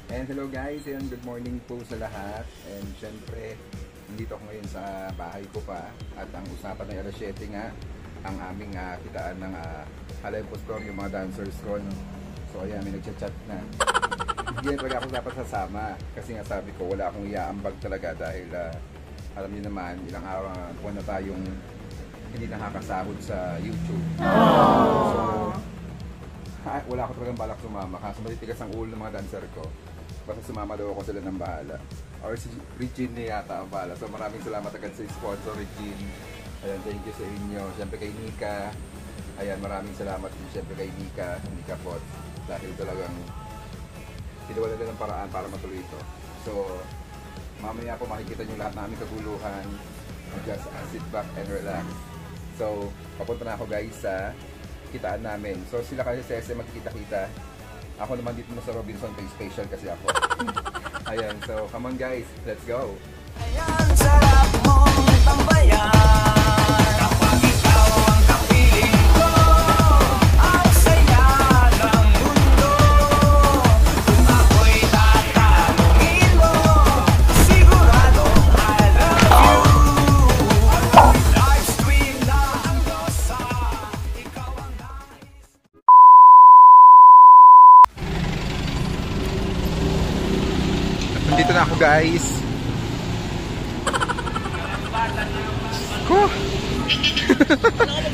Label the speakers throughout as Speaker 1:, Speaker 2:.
Speaker 1: And hello guys, and good morning po sa lahat. And syempre, nandito ako ngayon sa bahay ko pa. At ang usapan ay alas 7 nga, ang aming kitaan ng Halay Postor, yung mga dancers ko. No? So ayan, may nagchat-chat na. Hindi talaga ako dapat sasama. Kasi nga sabi ko, wala akong iaambag talaga dahil alam niyo naman, ilang araw buwan na tayong hindi nakakasahod sa YouTube. So, wala ako talagang balak sumama. Kaso matitigas ang ulo ng mga dancer ko. Basta sumama daw ako, sila ng bahala. Or si Regine na yata ang bahala. So maraming salamat agad sa sponsor, Regine. Ayan, thank you sa inyo. Siyempre kay Nika. Ayan, maraming salamat din siyempre kay Nika Pot. Dahil talagang tinawalan nila ng paraan para matuloy ito. So, mamaya po makikita nyo lahat ng aming kaguluhan. Just sit back and relax. So, papunta na ako guys sa kitaan namin. So, sila kasi sa SM magkikita-kita. Ako naman dito na sa Robinson Pay Special kasi ako. Ayan, so come on guys, let's go! Ayan, sarap mong tambayan. Kapag ikaw ang kapiling ko, ang saya ng mundo. Kung ako'y tatanungin mo, sigurado I love you. Live stream na ang dosa, ikaw ang nais. Nandito na ako guys.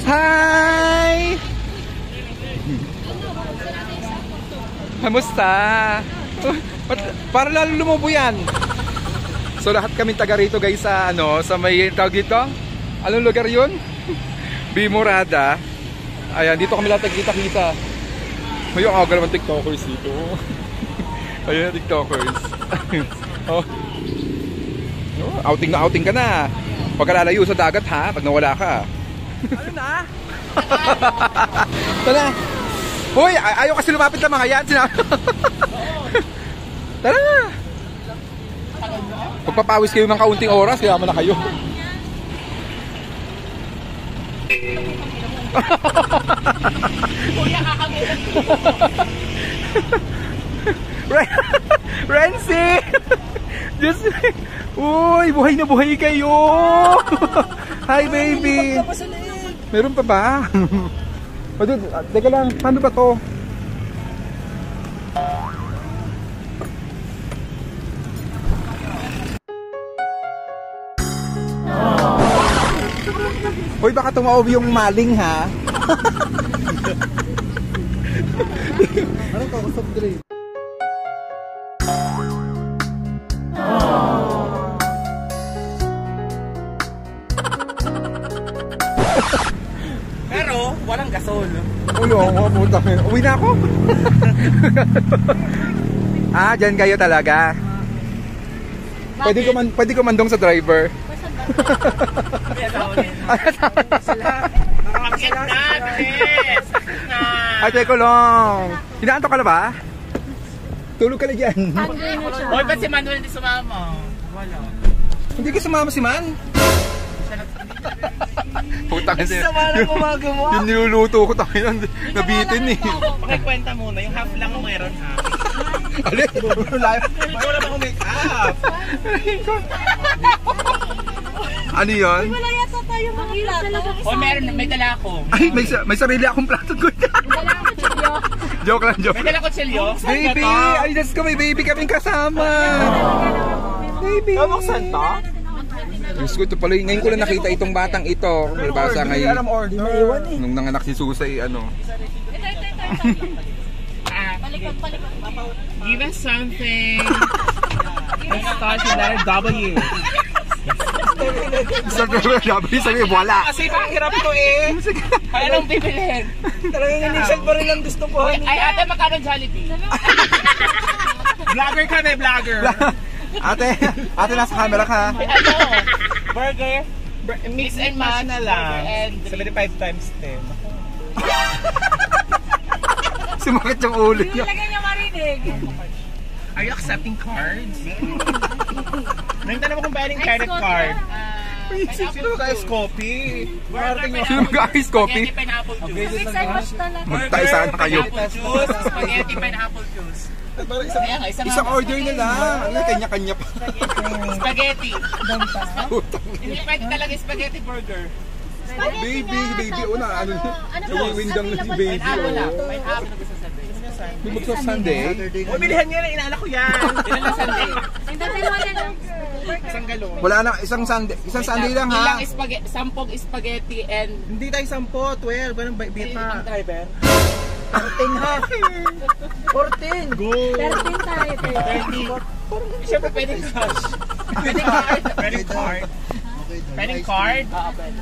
Speaker 1: Hi! Kamusta? Para lalo lumubo yan. So lahat kami taga rito guys sa sa may tawag dito. Anong lugar yun? Bimorada. Ayan, dito kami lahat nagkita-kita. Ngayon ako naman TikTokers dito. Ayan, TikTokers. Oh. Outing na outing ka na. Pag lalayo sa dagat ha, pag nawala ka. Ano na? Tara. Hoy, ayaw kasi lumapit ng mga yan. Tara na. Pagpapawis kayo ng kaunting oras, kaya mo na kayo.
Speaker 2: Kuya, kakamulan.
Speaker 1: Rency! Just, uy, buhay na buhay kayo! Hi, baby! Meron pa ba? O, dude, teka lang, paano ba to? Uy, baka tumaob yung maling, ha? Ano ka? Soft drink?
Speaker 2: Pero walang gasol.
Speaker 1: Ulo, puta. Uwi na ako. Dyan kayo talaga. Pwede ko mandong sa driver. Ay, teko lang. Hinaanto ka na ba? Tulog ka na dyan.
Speaker 2: Hoy, ba't si Manuel hindi sumama? Wala.
Speaker 1: Hindi ka sumama si Man? Putang ina. Yung niluluto ko tayo nabitin eh.
Speaker 2: Pakikwenta muna, yung half lang meron ha.
Speaker 1: Alin?
Speaker 2: Wala ba akong make up?
Speaker 1: Ano yun?
Speaker 3: Wala yata tayo mga plato.
Speaker 2: O meron, may dala ako.
Speaker 1: Ay, may sarili akong plato ko. Joke lang, joke.
Speaker 2: May dala ko silyo.
Speaker 1: Baby! Ay, Diyos ko, may baby kaming kasama. Baby!
Speaker 2: Kabuksan to?
Speaker 1: Diyos ko, ito pala. Ngayon ko lang nakita itong batang ito. May basa ngayon. Nung nanganak si Susay, ano.
Speaker 2: Give us something. Let's start with letter W.
Speaker 1: Sabi, wala.
Speaker 2: Kasi pakirap to eh. Kaya anong bibilhin? Talagang initial pa rin lang gusto ko. Ay, ate, magkano Jollibee? Vlogger ka na, vlogger.
Speaker 1: Ate, nasa camera ka.
Speaker 2: Ano? Burger? Mix and match na lang. 75 times 10.
Speaker 1: Sumakit yung ulo niya.
Speaker 3: Ilagay niya marinig.
Speaker 2: Are you accepting cards? Nagtanong mo kung pwedeng credit card. Sino mag-ice coffee?
Speaker 1: Sino mag-ice coffee?
Speaker 2: Spaghetti pineapple juice.
Speaker 3: Mix and match talaga.
Speaker 1: Magtayo sana kayo.
Speaker 2: Spaghetti pineapple juice. Kaya nga,
Speaker 1: Isang order na lang. Ano, kanya-kanya pa.
Speaker 2: Spaghetti. Hindi pwede talaga spaghetti burger.
Speaker 1: Baby, una, ano, windang na si baby.
Speaker 2: May hapon na gusto sabihin.
Speaker 1: May magsa-Sunday.
Speaker 2: O, bilihan niya na, inaanak ko yan. Ilan lang Sunday?
Speaker 3: Nagdadalawa na lang.
Speaker 2: Isang galon.
Speaker 1: Wala na, isang Sunday lang ha.
Speaker 2: Ilang sampung spaghetti and... Hindi tayo 10, 12. Ganun ba? Bita. Driver.
Speaker 4: 14 ha. 14.
Speaker 2: Go.
Speaker 3: 13 tayo.
Speaker 2: 30. Siyempre pwedeng cash. Pwedeng card. Pwedeng card. Pwedeng card? Oo, pwede.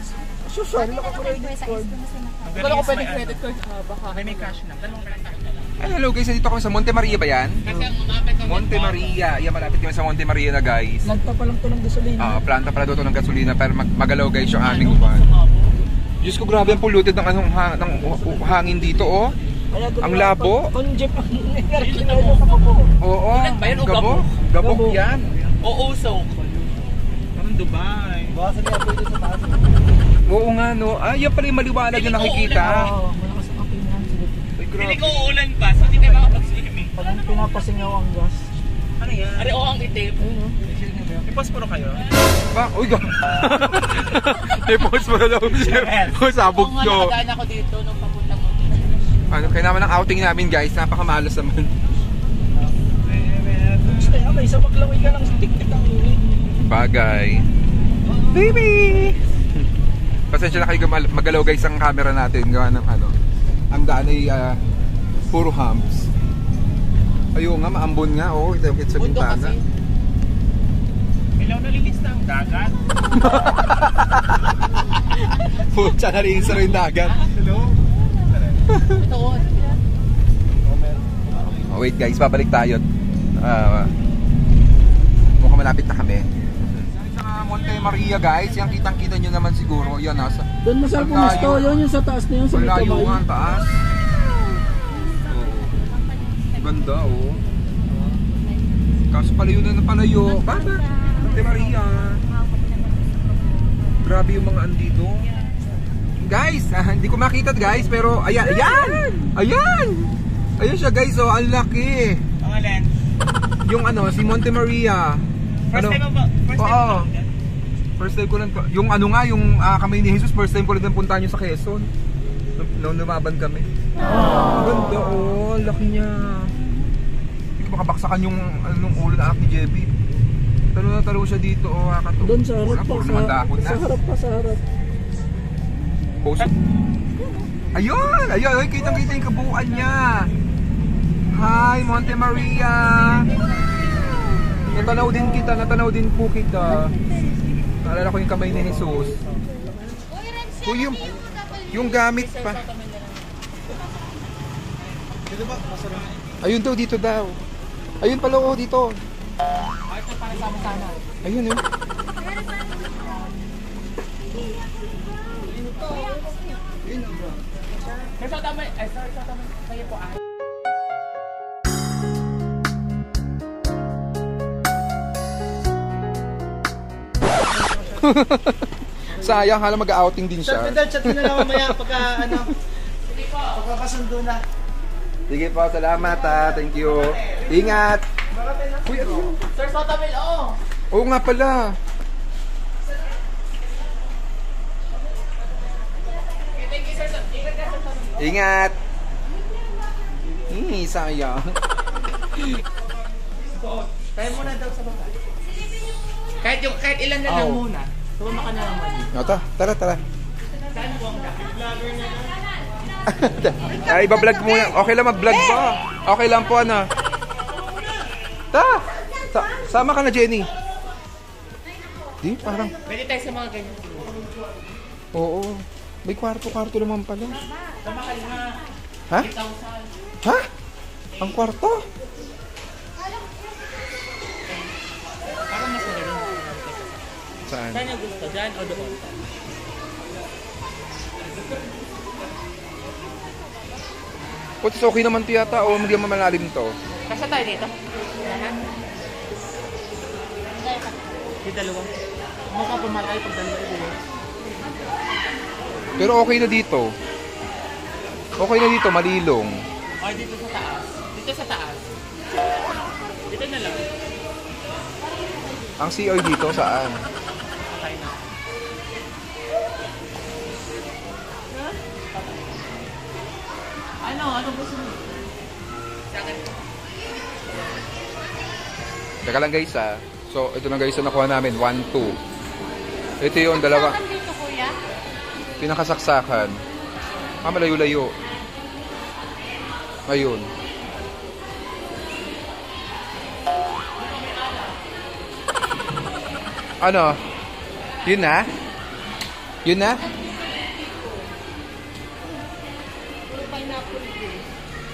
Speaker 4: Sorry, naka-credit card.
Speaker 2: Wala ko pwedeng credit card. Baka may cash na. Dalawang lang tayo.
Speaker 1: Hello guys, dito kami sa Monte Maria ba yan?
Speaker 2: Kasi ang umapit ko.
Speaker 1: Monte Maria. Yan, malapit kami sa Monte Maria na guys.
Speaker 4: Planta pa lang to ng gasolina.
Speaker 1: Planta pala doon ng gasolina pero magalaw guys yung aming upan. Diyos ko, grabe ang polluted ng hangin dito oh. Ang labo.
Speaker 4: Konjep ang kinarkilala sa kapo.
Speaker 1: Oo, gabok yan.
Speaker 2: Oo, so. Parang Dubai.
Speaker 4: Baka niya pwede sa taas.
Speaker 1: Oo nga no. Yan pala yung maliwanag na nakikita.
Speaker 4: Oo, malakas ang aking yan.
Speaker 2: Hindi ko uulan pa, so hindi tayo makapag-swimming.
Speaker 4: Pag pinapasingaw ang gas.
Speaker 2: Ano yan? Ari, ang itim.
Speaker 4: Ayun o.
Speaker 2: Iposporo kayo?
Speaker 1: Ba? Uy, i-post mo na daw. Sabog
Speaker 2: Oo nga,
Speaker 1: nyo.
Speaker 2: nakadaan ako dito nung papunta mo.
Speaker 1: Kaya naman ang outing namin guys, napakamalas naman.
Speaker 4: Gusto niya, may sabag lang ka ng tik-tik ang uwi.
Speaker 1: Bagay. Baby! Pasensya na kayo magalaw guys ang camera natin. Gawa ng ano. Ang daan ay puro humps. Ayun nga, maambon nga. Oo, ito yung sa bintana.
Speaker 2: Ilaw nalinis na ang dagat.
Speaker 1: Pucha, nalinis na rin dagat.
Speaker 2: Hello? Ito o.
Speaker 1: Wait guys, babalik tayo. Mukhang malapit na kami. Sa Monte Maria guys, yung kitang-kita nyo naman siguro. Yan, nasa
Speaker 4: Doon masarap pumasto. Yun yung sa taas na yun. Sa
Speaker 1: malayo
Speaker 4: may
Speaker 1: nga ang taas. Ganda oh. Kaso palayo na palayo. Baba, Monte Maria. Grabe yung mga andito. Guys, hindi ko makita guys, pero ayan, ayan siya guys, oh, ang laki.
Speaker 2: Pangalan?
Speaker 1: Yung ano, si Monte Maria.
Speaker 2: First time mo ba?
Speaker 1: First time ko lang, yung ano nga, yung Kamay ni Jesus, first time ko lang puntahan yung sa Quezon. Nung lumaban kami. Ganda oh, laki niya. Hindi ko makabaksakan yung anong ulo na anak ni Jebby. Talo na talo siya dito, oh, kakato.
Speaker 4: Doon sa harap pa. Sa harap pa, sa harap.
Speaker 1: Ayun, kitang-kita yung kabuuan niya. Hi, Monte Maria. Natanaw din po kita. Naalala ko yung Kamay ni Jesus. Uy, yung gamit pa. Ayun daw, dito daw. Ayun pala, oh, dito. Ayun, yun.
Speaker 2: Sir, tama. Kayo po ay.
Speaker 1: Sayang, hala mag-outing din siya.
Speaker 4: Chat na lang mamaya pagka ano. Sige po. Pagkakasundo na.
Speaker 1: Sige po, salamat ha. Thank you. Ingat. Uy, ano?
Speaker 2: Sir, Sotamil, oo.
Speaker 1: Oo nga pala.
Speaker 2: Thank you, sir. Ingat ka, sir.
Speaker 1: Ingat. Sayang.
Speaker 2: Kaya muna daw sa baba. Kahit ilan na lang muna. Sumama ka na naman.
Speaker 1: Tara.
Speaker 2: Saan po ang vlogger na lang?
Speaker 1: Ay, iba-vlog muna. Okay lang mag-vlog pa. Okay lang po, ano. Sama ka na, Jenny. Di, parang.
Speaker 2: Pwede tayo sa mga ganyan.
Speaker 1: Oo. May kwarto naman pala.
Speaker 2: Tamakal na.
Speaker 1: Ha?
Speaker 2: 8,000.
Speaker 1: Ha? Ang kwarto?
Speaker 2: Parang mas magaling.
Speaker 1: Saan?
Speaker 2: Saan yung gusto? Diyan o doon?
Speaker 1: Putis, okay naman ito yata. O, maging mamalalim to.
Speaker 2: Kasa tayo dito? Yung dalawa. Mukha pumatay pag dalawa ito.
Speaker 1: Pero okay na dito. Okay na dito, malilong.
Speaker 2: Ay, dito sa taas. Dito sa taas. Dito na lang.
Speaker 1: Ang CR dito saan?
Speaker 2: Okay na. Ano gusto mo? Sa akin.
Speaker 1: Teka lang guys ah. So ito na guys ang nakuha namin. 1, 2. Ito yung dalawa.
Speaker 3: Saan dito, kuya?
Speaker 1: Pinakasaksakan. Malayo-layo. Ayun. Ano? Yun na? Yun na?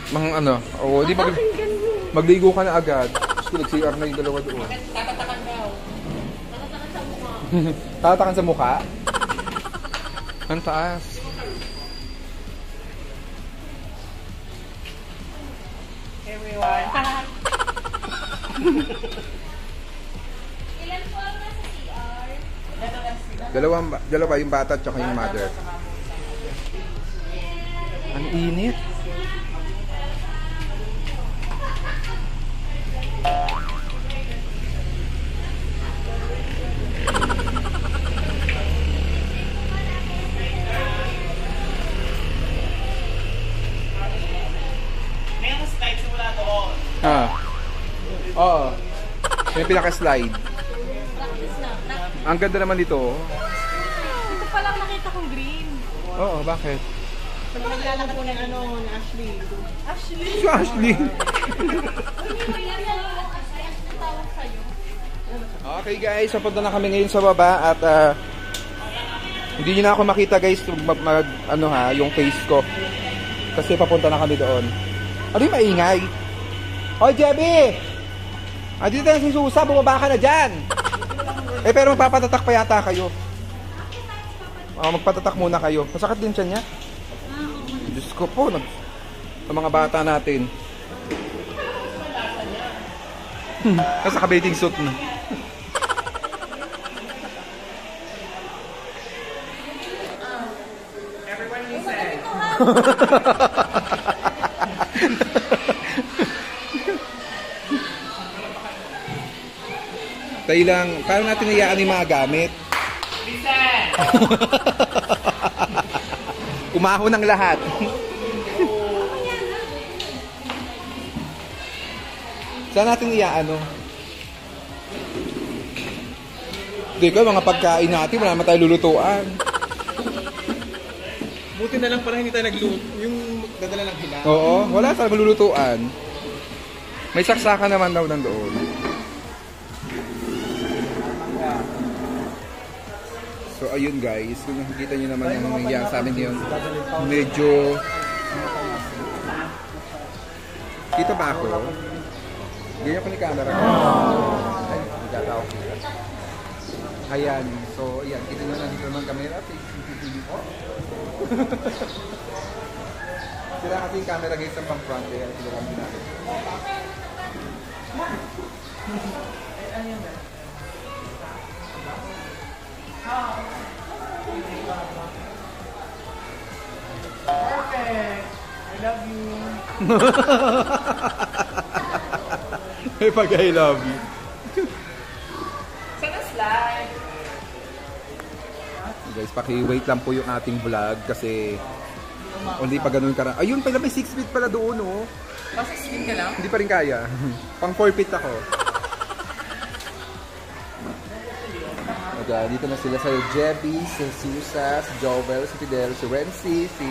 Speaker 1: Mga ano? Oo, di magligo ka na agad. Nag-CR na yung dalawa doon.
Speaker 2: Tatatakan daw.
Speaker 1: Tatatakan sa mukha? Ang taas.
Speaker 2: Everyone.
Speaker 3: Ilan po ang nasa CR?
Speaker 1: Dalawa yung bata at saka yung mother. Ang init.
Speaker 2: May mga slides mula doon.
Speaker 1: Oo. May pinaka-slide.
Speaker 3: Practice na.
Speaker 1: Ang ganda naman dito.
Speaker 3: Ito pa lang nakita kong green.
Speaker 1: Oo, bakit?
Speaker 2: Pag naglalakad po ng ni Ashley.
Speaker 1: Si Ashley.
Speaker 3: Kuya, ang tawag sa'yo.
Speaker 1: Okay guys, papunta na kami ngayon sa baba at hindi niyo na ako makita guys yung face ko. Kasi papunta na kami doon. Ano yung maingay? Hoy, Jebby! Dito na si Susa, bumaba ka na dyan! Pero magpapatatak pa yata kayo. Magpatatak muna kayo. Masakit din siya niya? Diyos ko po, sa mga bata natin. Nasa ka-bathing suit na.
Speaker 2: Everyone listen.
Speaker 1: Tayo lang, paano natin nayaan yung mga gamit?
Speaker 2: Listen!
Speaker 1: Umahon ng lahat. Saan natin iaano? Hindi ko, mga pagkain natin, wala naman tayo lulutuan.
Speaker 4: Buti na lang pala hindi tayo nagluto. Yung dadala ng hilaw.
Speaker 1: Oo, wala tayo lulutuan. May saksakan naman daw nandoon. So ayun guys, kung nakikita nyo naman yung nangyayari sa amin ngayon, medyo... Kita ba ako? Ganyan ko ni camera ko. Ay, nagkatawa ko kita. Ayan, so ayan, kita nyo nandito naman kami. CCTV po. Sila kasi yung camera guys sa pang front eh. Sila kami natin.
Speaker 2: Perfect! I love you.
Speaker 1: May pag I love you.
Speaker 2: Sana slide.
Speaker 1: Guys, paki-wait lang po yung ating vlog kasi hindi pa ganun karang. Ayun pala, may 6 feet pala doon, oh.
Speaker 2: Kasi spin ka lang?
Speaker 1: Hindi pa rin kaya. Pang 4 feet ako. Okay, dito na sila sa Jebby, si Susa, si Jovel, si Fidel, si Renzi, si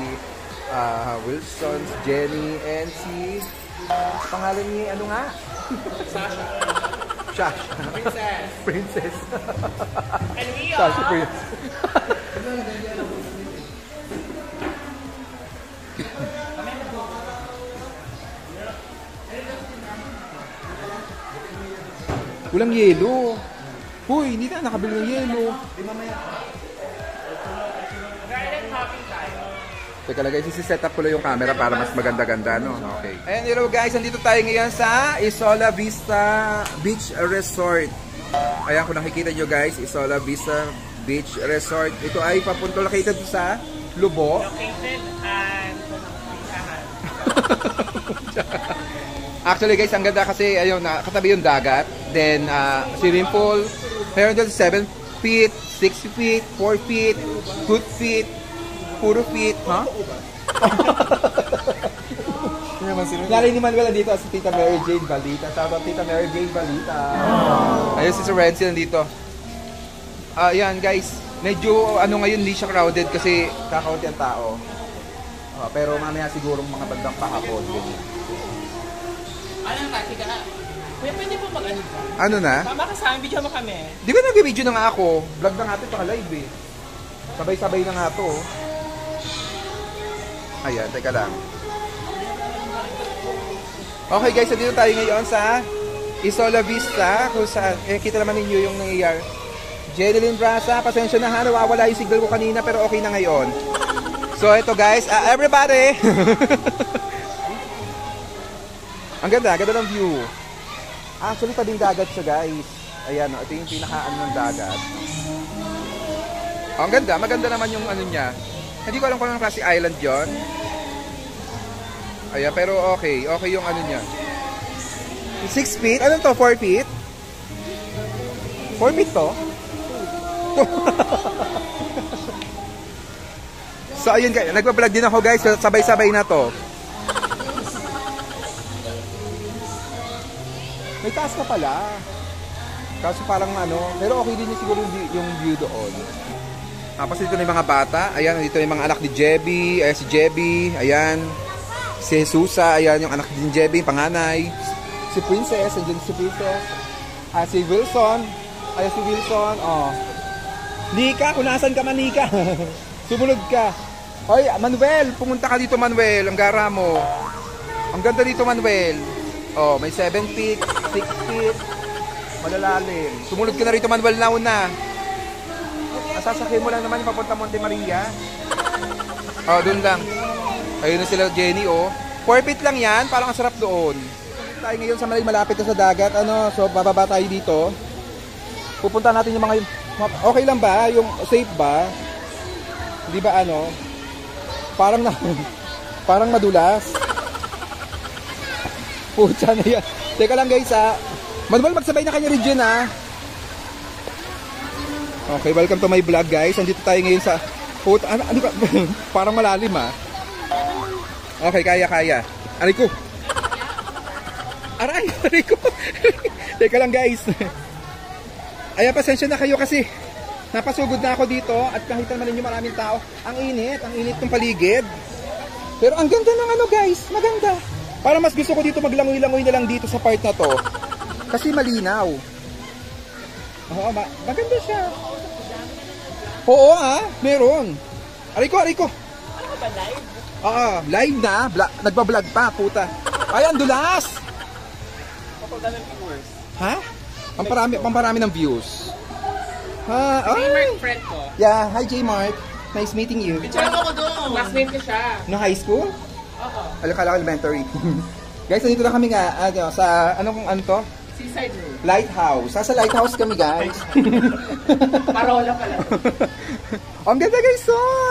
Speaker 1: Wilson, si Jenny, and si... pangalan niya, ano nga?
Speaker 2: Sasha.
Speaker 1: Sasha.
Speaker 2: Princess.
Speaker 1: Princess.
Speaker 2: And we
Speaker 1: Sasha
Speaker 2: are...
Speaker 1: Princess. Walang yelo. Huy, hindi na nakabili ng yelo.
Speaker 2: Garden hopping tayo.
Speaker 1: Teka lang guys, isi-set up ko lang yung camera para mas maganda-ganda, no? Okay. And hello guys, nandito tayo ngayon sa Isola Vista Beach Resort. Ayan, kung nakikita nyo guys, Isola Vista Beach Resort. Ito ay papunto located sa Lubo.
Speaker 2: Located and...
Speaker 1: Actually guys, ang ganda kasi ayun, katabi yung dagat. Then swimming pool. Meron doon 7 feet, 6 feet, 4 feet, 2 feet, puro feet, ha? Nalay ni Manuel nandito si Tita Mary Jane Balita. Shout out Tita Mary Jane Balita. Ayun si Sir Renzi nandito. Yan guys, medyo ano ngayon hindi siya crowded kasi kakaunti ang tao. Pero mamaya siguro mga bandang pahapon.
Speaker 2: Ano yung kasi ka? Kuya, pwede po mag-ano ka?
Speaker 1: Ano na?
Speaker 2: Tama ka sa amin, video mo kami.
Speaker 1: Di ba nag-video na nga ako? Vlog na nga ito, paka-live eh. Sabay-sabay na nga ito. Ayan, teka lang. Okay guys, so dito tayo ngayon sa Isola Vista. Kung saan, kita naman ninyo yung nangyayari. Jeneline Brasa, pasensya na ha, nawawala yung signal ko kanina pero okay na ngayon. So ito guys, everybody! Ang ganda ng view. Actually, tabing dagat siya guys. Ayan, ito yung pinaka-ano ng dagat. Ang ganda, maganda naman yung ano niya. Hindi ko alam kung anong klase island yon. Ayan, pero okay yung ano niya. 6 feet? Ano to? 4 feet? 4 feet to? So ayun guys, nagpa-vlog din ako guys, sabay-sabay na to. May taas na pala. Kaso parang ano, pero okay din siguro yung view doon. Tapos dito na yung mga bata, ayan, dito yung mga anak ni Jebby, ayan si Jebby, ayan. Si Jesusa, ayan yung anak ni Jebby, panganay. Si Princess, andyan si Princess. Si Wilson, ayan si Wilson, oh. Nika, kung nasan ka man, Nika. Sumunod ka. Hoy, Manuel, pumunta ka dito, Manuel. Ang gara mo. Ang ganda dito, Manuel. Oh, may 7 feet, 6 feet. Malalalim. Sumunod ka na rito, Manuel, nauna. Sasakyan mo lang naman yung papunta Monte Maria. Oh, doon lang. Ayun na sila, Jenny, oh. 4 feet lang yan, parang ang sarap doon. Tayo ngayon sa malapit na sa dagat, ano, so bababa tayo dito. Pupunta natin yung mga, okay lang ba? Yung safe ba? Hindi ba ano? Parang madulas. Pucha na yan. Teka lang guys ha. Manuel, magsabay na kanya rin dyan ha. Okay, welcome to my vlog guys. Andito tayo ngayon sa ano ka? Parang malalim ha. Okay, kaya. Aray ko. Teka lang guys. Ayan, pasensya na kayo kasi napasugod na ako dito at nakita naman ninyo maraming tao. Ang init ng paligid. Pero ang ganda ng ano guys, maganda. Para mas gusto ko dito maglangoy-langoy na lang dito sa part na to. Kasi malinaw. Oo, maganda siya. Oo meron. Aray ko.
Speaker 2: Ano ba, live?
Speaker 1: Live na. Nagbablog pa, puta. Ay, ang dulas.
Speaker 2: Kapag ng viewers.
Speaker 1: Ha? Pamparami ng views.
Speaker 2: J. Mark, friend ko.
Speaker 1: Yeah, hi J. Mark. Nice meeting you.
Speaker 2: Picture ako doon. Classmate ko siya.
Speaker 1: No high school?
Speaker 2: Oo.
Speaker 1: Kala elementary. Guys, nandito na kami nga sa ano to?
Speaker 2: Seaside room.
Speaker 1: Lighthouse. Sa lighthouse kami, guys.
Speaker 2: Parola pala.
Speaker 1: Ang ganda guys,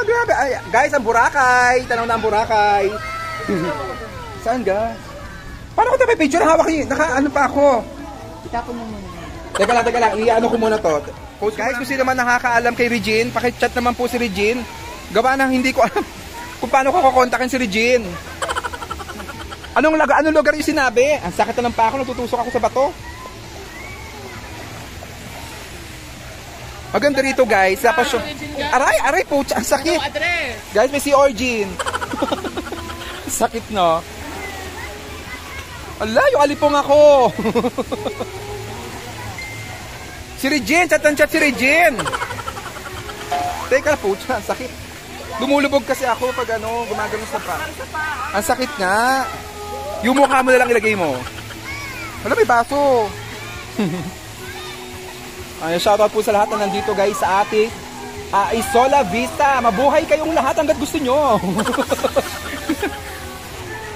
Speaker 1: grabe. Ay, guys, ang Boracay. Tanaw na ang Boracay. Saan ga? Paano ko tayo picture? Hawak niyo. Ano pa ako?
Speaker 3: Itapon mo muna.
Speaker 1: Teka lang. I-ano ko muna to. Guys, kung sino naman nakakaalam kay Regine, pakichat naman po si Regine. Gawa na hindi ko alam kung paano ko kukontakin si Regine. Anong lugar yung sinabi? Ang sakit na ng pako, natutusok ako sa bato. Maganda rito guys. Tapos yung... Aray po, ang sakit. Guys, may si Origin. Sakit no. Ala, yung alipong ako. Si Regine, chat si Regine. Teka po, ang sakit. Lumulubog kasi ako pag gumagano sa pa. Ang sakit nga. Yung mukha mo na lang ilagay mo. Wala, may baso. Ay, shoutout po sa lahat na nandito guys sa ating Isola Vista. Mabuhay kayong lahat hanggat gusto nyo.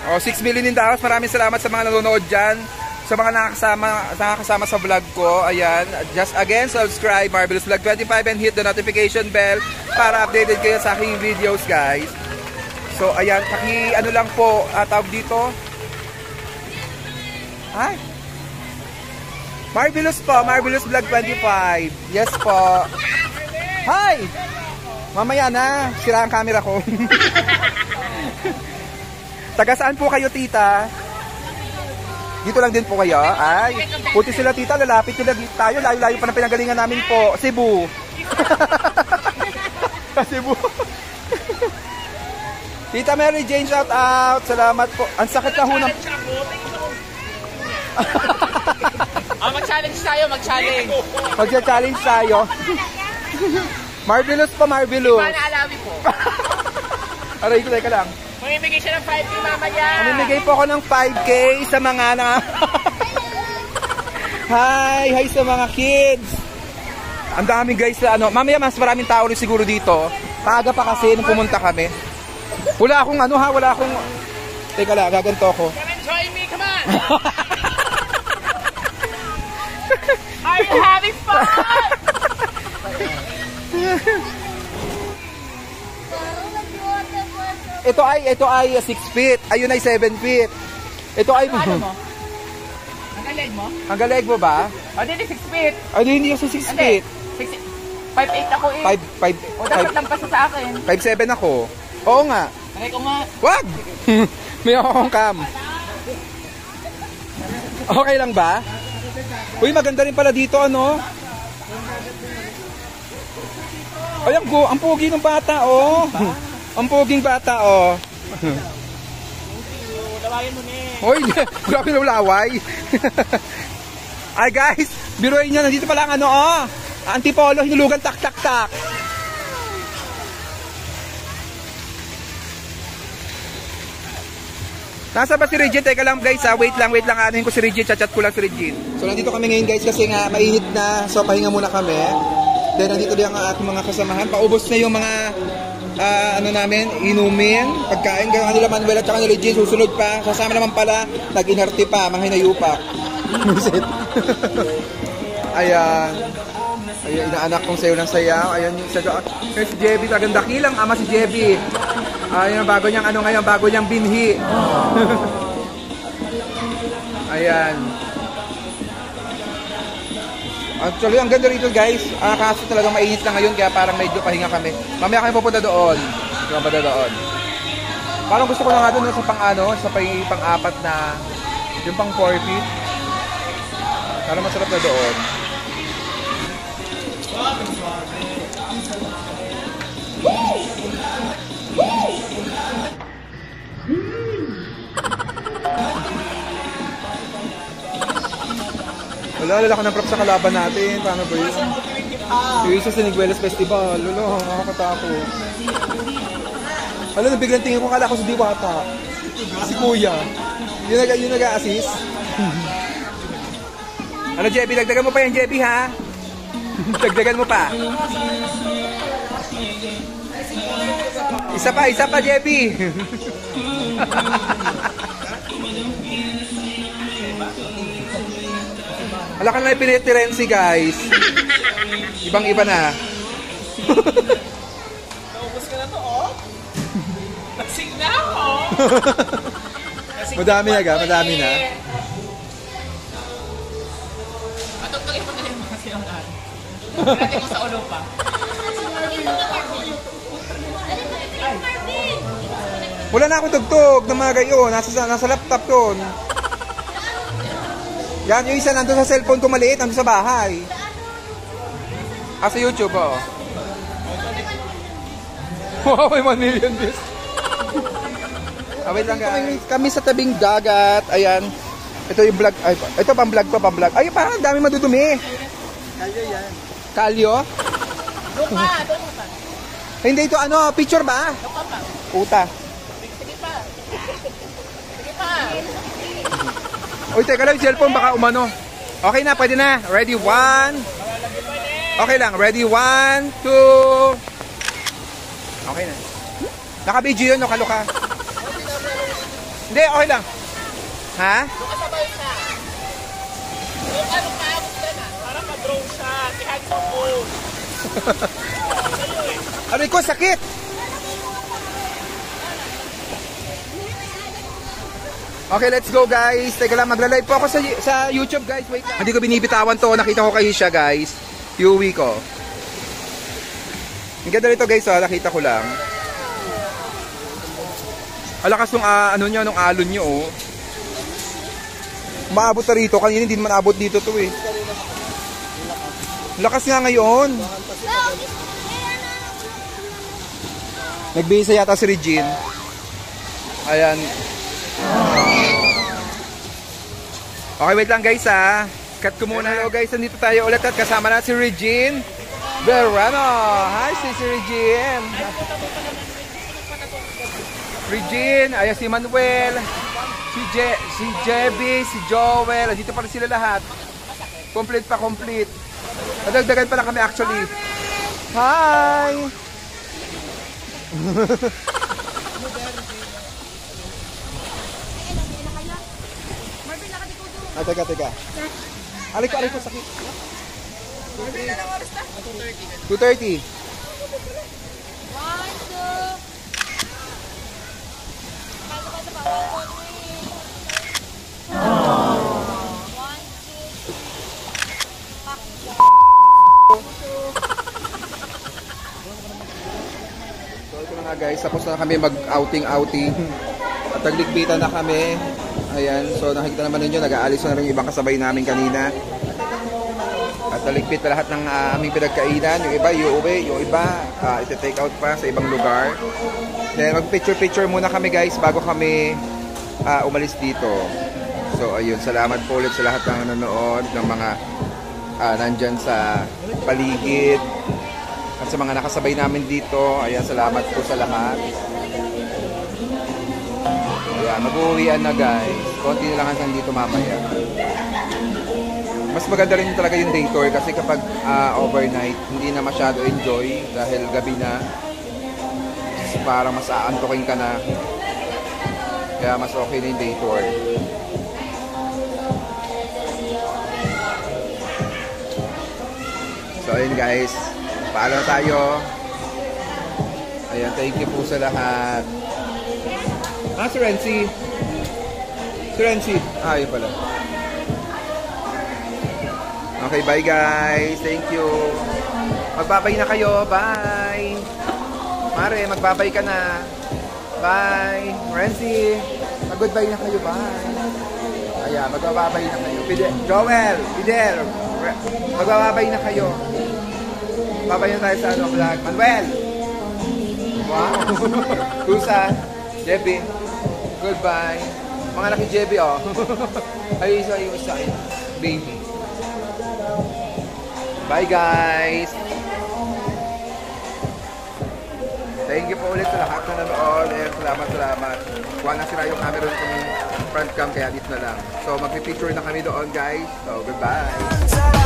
Speaker 1: 6 million in the house. Maraming salamat sa mga nanonood dyan. Sa mga nakakasama sa vlog ko. Ayan. Just again, subscribe Marvelous Vlog 25 and hit the notification bell para updated kayo sa aking videos guys. So ayan, lang po tawag dito. Hi. Marvelous po, Marvelous Vlog 25. Yes po. Hi! Mamaya na, sira ang camera ko. Taga saan po kayo, tita? Dito lang din po kayo? Ay, puti sila, tita. Lalapit nila tayo. Layo-layo pa na pinagalingan namin po. Cebu. Cebu. Tita Mary Jane, shout out. Salamat po. Ang sakit na hunang.
Speaker 2: Mag-challenge tayo, mag-challenge.
Speaker 1: Mag-challenge tayo. Marvelous pa, Marvelous.
Speaker 2: Alawi po.
Speaker 1: Aray, teka lang.
Speaker 2: Mamimigay siya ng 5K mamaya.
Speaker 1: Mamimigay po ako ng 5K sa mga Hi sa mga kids. Ang dami guys sa ano. Mamaya mas maraming tao rin siguro dito. Paaga pa kasi nung pumunta kami. Wala akong wala akong... Teka lang, gaganto ako.
Speaker 2: Come and join me, come on! Are you having fun?
Speaker 1: Ito ay 6 feet. Ayun ay 7 feet. Ito ay...
Speaker 2: Ano mo? Hanggang leg mo?
Speaker 1: Hanggang leg mo ba?
Speaker 2: O, hindi 6 feet.
Speaker 1: Ay, hindi ako 6 feet.
Speaker 2: 5'8 ako eh.
Speaker 1: 5'8.
Speaker 2: O, dapat lampas sa akin.
Speaker 1: 5'7 ako. Oo nga.
Speaker 2: Aray ko nga.
Speaker 1: Wag! May akong cam. Okay lang ba? Uy, maganda rin pala dito, ano? Ay, ang pogi ng bata, oh. Ang poging bata, oh.
Speaker 2: Lawayan mo na eh.
Speaker 1: Uy, grabe na laway. Ay, guys, biruin nyo, nandito pala ang ano, oh. Antipolo, hinulugan, tak, tak, tak. Nasa ba si Regine? Teka lang guys ha, wait lang, anuhin ko si Regine, chat ko lang si Regine. So nandito kami ngayon guys kasi nga mainit na, so pahinga muna kami. Then nandito din ang aking mga kasamahan, paubos na yung mga namin, inumin, pagkain, gano'n nila Manuel at saka ni Regine, susunod pa, kasama naman pala, nag-inarte pa, mga hinayupak. Ayan. Ayan, inaanak kong sayo ng sayaw. Ayan yung sayo. Ayan si Jebby, talagang dakilang ama si Jebby. Ayan, bago niyang ngayon, bago niyang binhi. Ayan. Actually, ang ganda rito guys. Kaso talagang mainit na ngayon, kaya parang medyo pahinga kami. Mamaya kami pupunta doon. Parang gusto ko na nga doon sa pang-apat na, yung pang 4 feet. Parang masarap na doon. Wala, lalaki ng prop sa kalaban natin. Paano ba yun? Yung isa sa Niguelas Festival. Lolo, nakakatakot. Wala, biglang tingin ko, kala ko si Diwata. Si Kuya. Yung nag-a-assist. Ano, Jebby? Dagdagan mo pa yan, Jebby, ha? Dagdagan mo pa. Isa pa, Jebby. Wala ka na ipinitirensi, guys. Ibang-iba na.
Speaker 2: Naubos ka na to, oh. Nagsing na ako.
Speaker 1: Madami na.
Speaker 2: Matugtugin mo na yung mga sinungan. Pwede ko sa ulo pa.
Speaker 1: Wala na akong tugtog ng mga gayon. Nasa laptop yun. Yan, yung isa nandun sa cellphone ko maliit, nandun sa bahay. Sa YouTube, oh. Wow, may 1 million views. Wait lang guys. Kami sa tabing dagat. Ayan. Ito yung vlog. Ay, ito pang-vlog pa, pang-vlog. Ay, parang dami madudumi.
Speaker 4: Kalyo yan.
Speaker 1: Kalyo?
Speaker 2: Doon pa.
Speaker 1: Hindi ito, picture ba?
Speaker 2: Doon pa.
Speaker 1: Puta.
Speaker 2: Sige pa.
Speaker 1: Uy, teka lang, yung cellphone baka umano. Okay na, pwede na. Ready, 1. Okay lang, ready, 1, 2. Okay na. Naka-video yun, no, kaluka. Hindi, okay lang. Ha?
Speaker 2: Doon ka sabay siya. Doon ka nung maabot na na. Parang mag-drone siya. Si Hanson Bull.
Speaker 1: Aray ko, sakit! Okay, let's go guys. Teka lang, magla-live po ako sa YouTube guys. Wait lang. Hindi ko binibitawan to. Nakita ko kayo siya guys. Huey ko. Ang ganda rito guys, nakita ko lang. Alakas nung ano nyo, nung alon nyo oh. Maabot na rito. Kanina hindi naman abot dito to eh. Lakas nga ngayon. Nagbihisa yata si Regine. Ayan. Okay, wait lang guys ha. Cut ko muna. Hello guys, nandito tayo ulit at kasama na si Regine Verano. Hi, si Regine. Regine, ayan si Manuel, si Jebby, si Joel. Dito pa rin sila lahat. Complete pa, complete. Nadagdagan pa lang kami actually. Hi! Teka. Aliko, sakit. 2:30.
Speaker 3: 1, 2.
Speaker 1: So ito na nga guys, tapos na kami mag-outing at nagligpitan na kami. Ayan, so nakikita naman ninyo, nag-aalis na rin yung ibang kasabay namin kanina. At naligpit na lahat ng aming pinagkainan. Yung iba, iuwi, yung iba, iti-take out pa sa ibang lugar. Then mag-picture muna kami guys bago kami umalis dito. So ayun, salamat po ulit sa lahat ng nanonood, ng mga nandyan sa paligid. At sa mga nakasabay namin dito, ayan, salamat po sa lahat. Ayan, mag-uwian na guys. Konti na lang hanggang dito mamaya. Mas maganda rin talaga yung day tour kasi kapag overnight, hindi na masyado enjoy dahil gabi na. Parang mas aantokin ka na. Kaya mas okay na yung day tour. So ayun guys, paalam tayo. Ayan, thank you po sa lahat. Si Renzi. Yun pala. Okay, bye guys. Thank you. Magbabay na kayo. Bye. Mare, magbabay ka na. Bye. Renzi, mag-goodbye na kayo. Bye. Ayan, magbabay na kayo. Joel, Fidel, magbabay na kayo. Babay na tayo sa vlog. Manuel. Wow. Tusa. Jebby. Goodbye. Mga laki Jebby, oh. Ay, isa. Baby. Bye, guys. Thank you po ulit sa lahat na nanood. Salamat. Huwag na sira yung camera kung front cam, kaya dito na lang. So, magpipicture na kami doon, guys. So, goodbye.